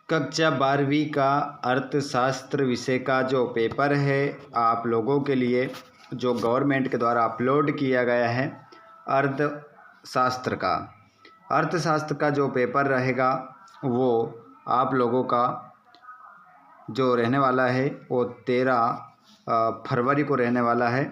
कक्षा 12वीं का अर्थशास्त्र विषय का जो पेपर है आप लोगों के लिए जो गवर्नमेंट के द्वारा अपलोड किया गया है अर्थशास्त्र का जो पेपर रहेगा वो आप लोगों का जो रहने वाला है वो 13 फरवरी को रहने वाला है।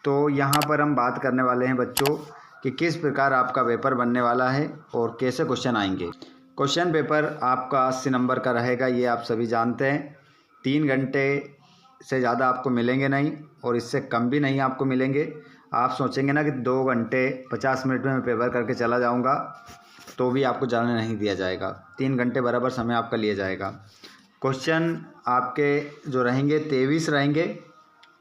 तो यहाँ पर हम बात करने वाले हैं बच्चों कि किस प्रकार आपका पेपर बनने वाला है और कैसे क्वेश्चन आएंगे। क्वेश्चन पेपर आपका 80 नंबर का रहेगा, ये आप सभी जानते हैं। 3 घंटे से ज़्यादा आपको मिलेंगे नहीं और इससे कम भी नहीं आपको मिलेंगे। आप सोचेंगे ना कि 2 घंटे 50 मिनट में मैं पेपर करके चला जाऊंगा, तो भी आपको जाने नहीं दिया जाएगा। 3 घंटे बराबर समय आपका लिया जाएगा। क्वेश्चन आपके जो रहेंगे 23 रहेंगे।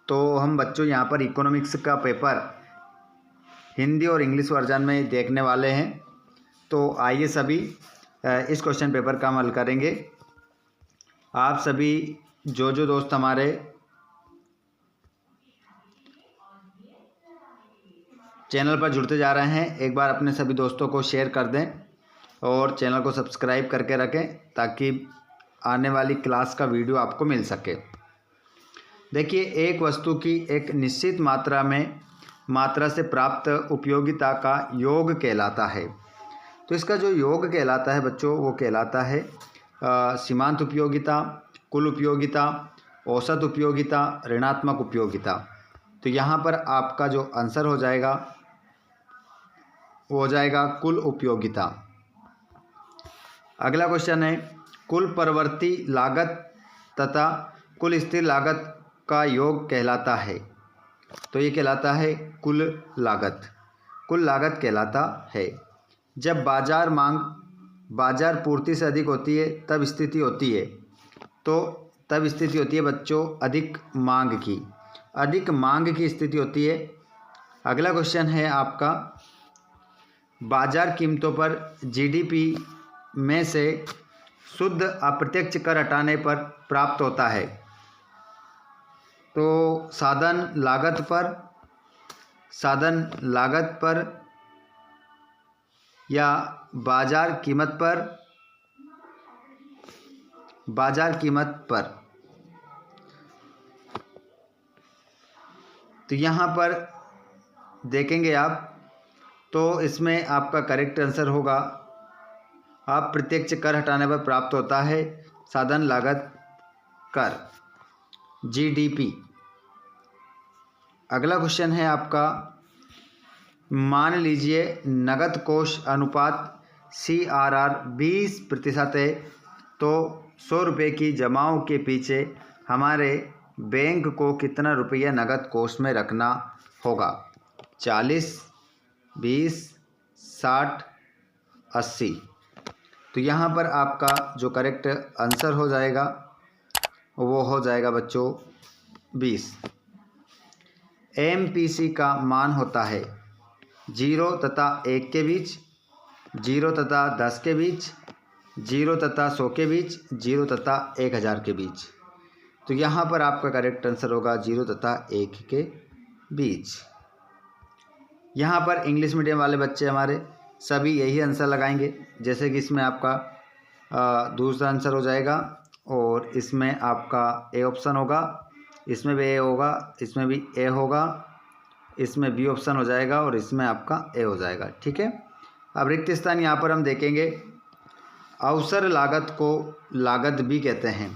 तो हम बच्चों यहाँ पर इकोनॉमिक्स का पेपर हिंदी और इंग्लिश वर्जन में देखने वाले हैं। तो आइए सभी इस क्वेश्चन पेपर का हल करेंगे। आप सभी जो दोस्त हमारे चैनल पर जुड़ते जा रहे हैं, एक बार अपने सभी दोस्तों को शेयर कर दें और चैनल को सब्सक्राइब करके रखें ताकि आने वाली क्लास का वीडियो आपको मिल सके। देखिए, एक वस्तु की एक निश्चित मात्रा से प्राप्त उपयोगिता का योग कहलाता है। तो इसका जो योग कहलाता है बच्चों वो कहलाता है सीमांत उपयोगिता, कुल उपयोगिता, औसत उपयोगिता, ऋणात्मक उपयोगिता। तो यहाँ पर आपका जो आंसर हो जाएगा वो हो जाएगा कुल उपयोगिता। अगला क्वेश्चन है, कुल परिवर्ती लागत तथा कुल स्थिर लागत का योग कहलाता है। तो ये कहलाता है कुल लागत कहलाता है। जब बाजार पूर्ति से अधिक होती है तब स्थिति होती है। तो तब स्थिति होती है बच्चों अधिक मांग की स्थिति होती है। अगला क्वेश्चन है आपका, बाजार कीमतों पर जीडीपी में से शुद्ध अप्रत्यक्ष कर हटाने पर प्राप्त होता है। तो साधन लागत पर या बाजार कीमत पर। तो यहाँ पर देखेंगे आप, तो इसमें आपका करेक्ट आंसर होगा अप्रत्यक्ष कर हटाने पर प्राप्त होता है साधन लागत कर, जीडीपी। अगला क्वेश्चन है आपका, मान लीजिए नगद कोष अनुपात CRR 20% है। तो 100 रुपये की जमाओं के पीछे हमारे बैंक को कितना रुपया नगद कोष में रखना होगा? 40, 20, 60, 80। तो यहाँ पर आपका जो करेक्ट आंसर हो जाएगा वो हो जाएगा बच्चों 20। MPC का मान होता है 0 तथा 1 के बीच, 0 तथा 10 के बीच, 0 तथा 100 के बीच, 0 तथा 1000 के बीच। तो यहाँ पर आपका करेक्ट आंसर होगा 0 तथा 1 के बीच। यहाँ पर इंग्लिश मीडियम वाले बच्चे हमारे सभी यही आंसर लगाएंगे। जैसे कि इसमें आपका दूसरा आंसर हो जाएगा और इसमें आपका ए ऑप्शन होगा, इसमें भी ए होगा, इसमें भी ए होगा, इसमें बी ऑप्शन हो जाएगा और इसमें आपका ए हो जाएगा। ठीक है। अब रिक्त स्थान यहाँ पर हम देखेंगे। अवसर लागत को लागत भी कहते हैं।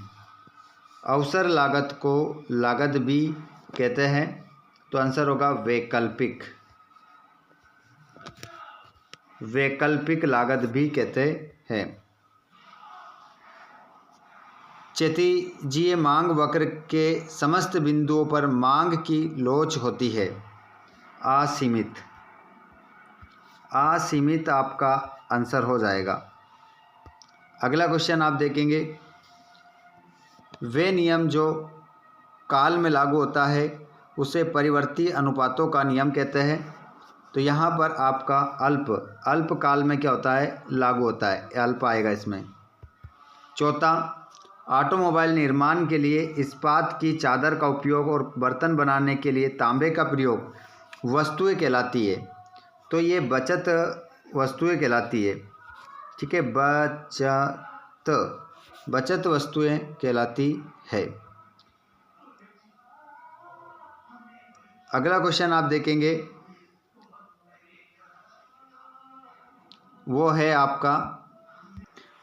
अवसर लागत को लागत भी कहते हैं। तो आंसर होगा वैकल्पिक लागत भी कहते हैं। क्षैतिजीय मांग वक्र के समस्त बिंदुओं पर मांग की लोच होती है असीमित आपका आंसर हो जाएगा। अगला क्वेश्चन आप देखेंगे, वे नियम जो काल में लागू होता है उसे परिवर्ती अनुपातों का नियम कहते हैं। तो यहाँ पर आपका अल्प काल में क्या होता है? लागू होता है, अल्प आएगा इसमें। चौथा, ऑटोमोबाइल निर्माण के लिए इस्पात की चादर का उपयोग और बर्तन बनाने के लिए तांबे का प्रयोग वस्तुएं कहलाती है। तो ये बचत वस्तुएं कहलाती है। ठीक है, बचत बचत वस्तुएं कहलाती है। अगला क्वेश्चन आप देखेंगे वो है आपका,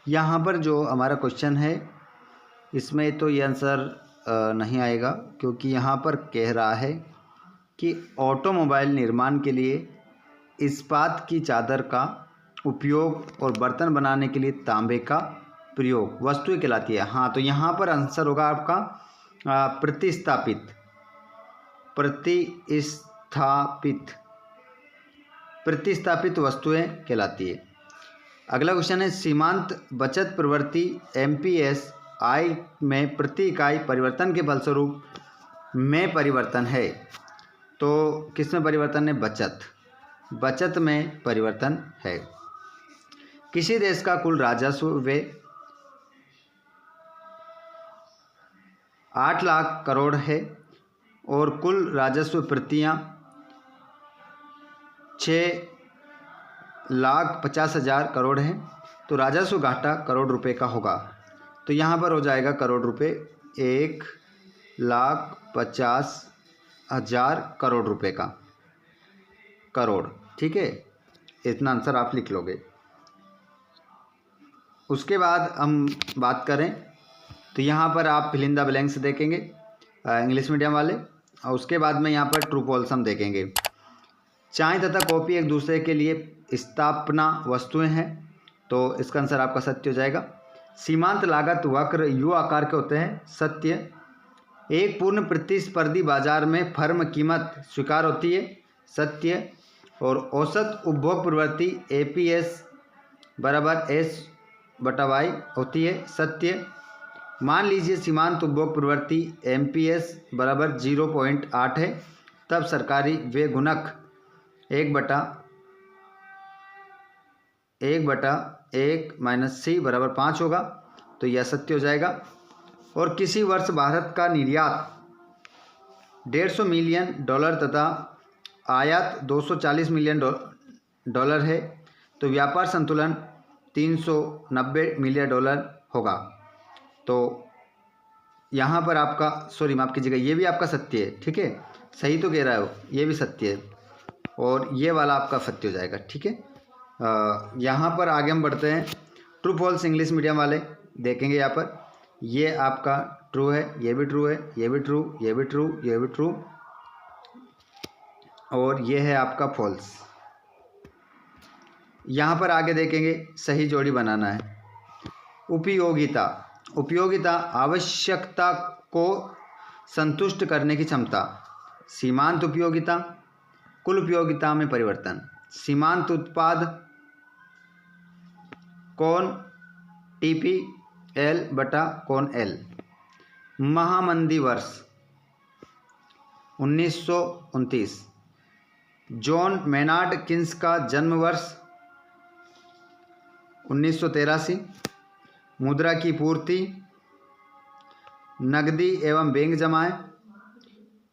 यहाँ पर जो हमारा क्वेश्चन है इसमें तो ये आंसर नहीं आएगा, क्योंकि यहाँ पर कह रहा है कि ऑटोमोबाइल निर्माण के लिए इस्पात की चादर का उपयोग और बर्तन बनाने के लिए तांबे का प्रयोग वस्तुएं कहलाती है। हाँ, तो यहाँ पर आंसर होगा आपका प्रतिस्थापित प्रतिस्थापित वस्तुएं कहलाती है। अगला क्वेश्चन है, सीमांत बचत प्रवृत्ति एमपीएस आय में प्रति इकाई परिवर्तन के फलस्वरूप में परिवर्तन है। तो किस में परिवर्तन है? बचत में परिवर्तन है। किसी देश का कुल राजस्व वे 8 लाख करोड़ है और कुल राजस्व प्रतियां 6,50,000 करोड़ है, तो राजस्व घाटा करोड़ रुपए का होगा। तो यहाँ पर हो जाएगा करोड़ रुपए 1,50,000 करोड़ रुपए का करोड़। ठीक है, इतना आंसर आप लिख लोगे। उसके बाद हम बात करें तो यहाँ पर आप फिल इन द ब्लैंक्स देखेंगे इंग्लिश मीडियम वाले, और उसके बाद में यहाँ पर ट्रू फॉल्स हम देखेंगे। चाय तथा कॉफ़ी एक दूसरे के लिए स्थापना वस्तुएं हैं, तो इसका आंसर आपका सत्य हो जाएगा। सीमांत लागत वक्र यू आकार के होते हैं, सत्य। एक पूर्ण प्रतिस्पर्धी बाजार में फर्म कीमत स्वीकार होती है, सत्य। और औसत उपभोग प्रवृत्ति एपीएस बराबर S/Y होती है, सत्य। मान लीजिए सीमांत उपभोग प्रवृत्ति एमपीएस बराबर 0.8 है, तब सरकारी व्यय गुणक 1/1 - C बराबर 5 होगा, तो यह सत्य हो जाएगा। और किसी वर्ष भारत का निर्यात $150 मिलियन तथा आयात $240 मिलियन है, तो व्यापार संतुलन $390 मिलियन होगा। तो यहाँ पर आपका, सॉरी माफ़ कीजिएगा, ये भी आपका सत्य है। ठीक है, सही तो कह रहा है वो, ये भी सत्य है और ये वाला आपका सत्य हो जाएगा। ठीक है, यहाँ पर आगे हम बढ़ते हैं। ट्रू फॉल्स इंग्लिश मीडियम वाले देखेंगे। यहाँ पर ये आपका ट्रू है, ये भी ट्रू है, ये भी ट्रू, ये भी ट्रू, ये भी ट्रू, और ये है आपका फॉल्स। यहाँ पर आगे देखेंगे, सही जोड़ी बनाना है। उपयोगिता आवश्यकता को संतुष्ट करने की क्षमता। सीमांत उपयोगिता, कुल उपयोगिता में परिवर्तन। सीमांत उत्पाद कौन TPL बटा कौन L। महामंदी वर्ष 1929। जॉन मेनार्ड किन्स का जन्म वर्ष 1983। मुद्रा की पूर्ति, नकदी एवं बैंक जमाएं,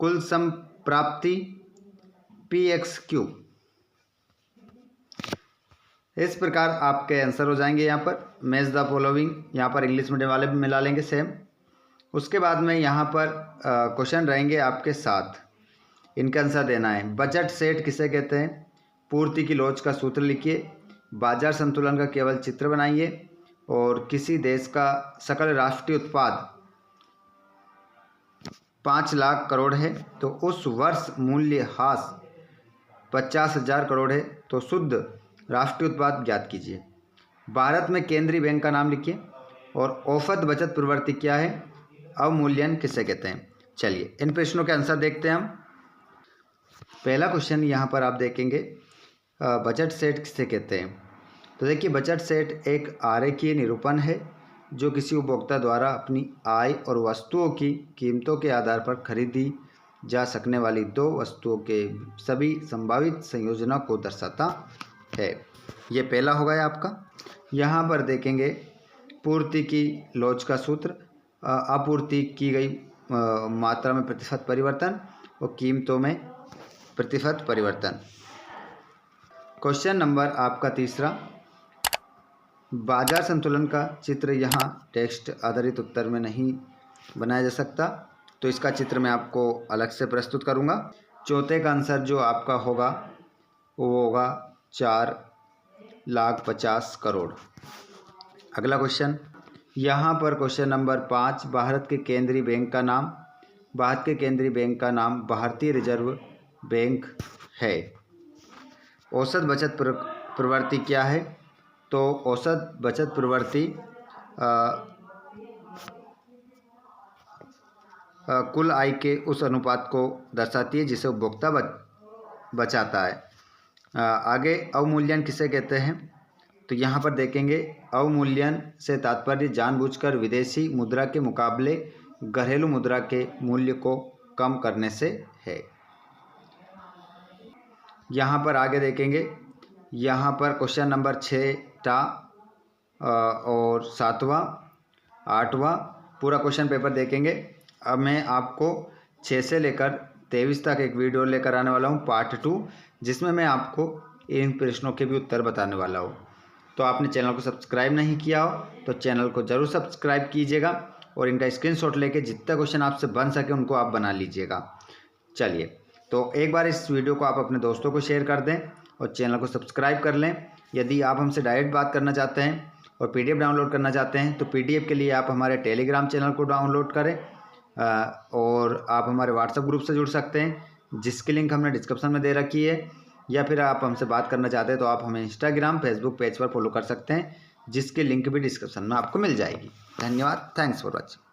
कुल संप्राप्ति PXQ। इस प्रकार आपके आंसर हो जाएंगे। यहाँ पर मैच द फॉलोइंग, यहाँ पर इंग्लिश मीडियम वाले भी मिला लेंगे सेम। उसके बाद में यहाँ पर क्वेश्चन रहेंगे आपके साथ, इनका आंसर देना है। बजट सेट किसे कहते हैं? पूर्ति की लोच का सूत्र लिखिए, बाजार संतुलन का केवल चित्र बनाइए, और किसी देश का सकल राष्ट्रीय उत्पाद 5 लाख करोड़ है, तो उस वर्ष मूल्यह्रास 50,000 करोड़ है, तो शुद्ध राष्ट्रीय उत्पाद ज्ञात कीजिए। भारत में केंद्रीय बैंक का नाम लिखिए, और औसत बचत प्रवृत्ति क्या है? अवमूल्यन किसे कहते हैं? चलिए इन प्रश्नों के आंसर देखते हैं हम। पहला क्वेश्चन यहाँ पर आप देखेंगे, बजट सेट किसे कहते हैं? तो देखिए, बजट सेट एक आरेखीय निरूपण है जो किसी उपभोक्ता द्वारा अपनी आय और वस्तुओं की कीमतों के आधार पर खरीदी जा सकने वाली दो वस्तुओं के सभी संभावित संयोजनों को दर्शाता है। ये पहला हो गया आपका। यहाँ पर देखेंगे पूर्ति की लोच का सूत्र, आपूर्ति की गई मात्रा में प्रतिशत परिवर्तन और कीमतों में प्रतिशत परिवर्तन। क्वेश्चन नंबर आपका तीसरा, बाजार संतुलन का चित्र यहाँ टेक्स्ट आधारित उत्तर में नहीं बनाया जा सकता, तो इसका चित्र मैं आपको अलग से प्रस्तुत करूँगा। चौथे का आंसर जो आपका होगा वो होगा 4,50,00,000 करोड़। अगला क्वेश्चन, यहाँ पर क्वेश्चन नंबर 5, भारत के केंद्रीय बैंक का नाम। भारत के केंद्रीय बैंक का नाम भारतीय रिजर्व बैंक है। औसत बचत प्रवृत्ति क्या है? तो औसत बचत प्रवृत्ति कुल आय के उस अनुपात को दर्शाती है जिसे उपभोक्ता बचाता है। आगे अवमूल्यन किसे कहते हैं? तो यहाँ पर देखेंगे, अवमूल्यन से तात्पर्य जानबूझकर विदेशी मुद्रा के मुकाबले घरेलू मुद्रा के मूल्य को कम करने से है। यहाँ पर आगे देखेंगे, यहाँ पर क्वेश्चन नंबर 6 और 7वां 8वां पूरा क्वेश्चन पेपर देखेंगे। अब मैं आपको 6 से लेकर 23 तक एक वीडियो लेकर आने वाला हूँ, पार्ट 2, जिसमें मैं आपको इन प्रश्नों के भी उत्तर बताने वाला हूँ। तो आपने चैनल को सब्सक्राइब नहीं किया हो तो चैनल को ज़रूर सब्सक्राइब कीजिएगा और इनका स्क्रीनशॉट लेके जितना क्वेश्चन आपसे बन सके उनको आप बना लीजिएगा। चलिए, तो एक बार इस वीडियो को आप अपने दोस्तों को शेयर कर दें और चैनल को सब्सक्राइब कर लें। यदि आप हमसे डायरेक्ट बात करना चाहते हैं और PDF डाउनलोड करना चाहते हैं तो PDF के लिए आप हमारे टेलीग्राम चैनल को डाउनलोड करें और आप हमारे व्हाट्सएप ग्रुप से जुड़ सकते हैं, जिसकी लिंक हमने डिस्क्रिप्शन में दे रखी है। या फिर आप हमसे बात करना चाहते हैं तो आप हमें इंस्टाग्राम, फेसबुक पेज पर फॉलो कर सकते हैं, जिसकी लिंक भी डिस्क्रिप्शन में आपको मिल जाएगी। धन्यवाद। Thanks for watching.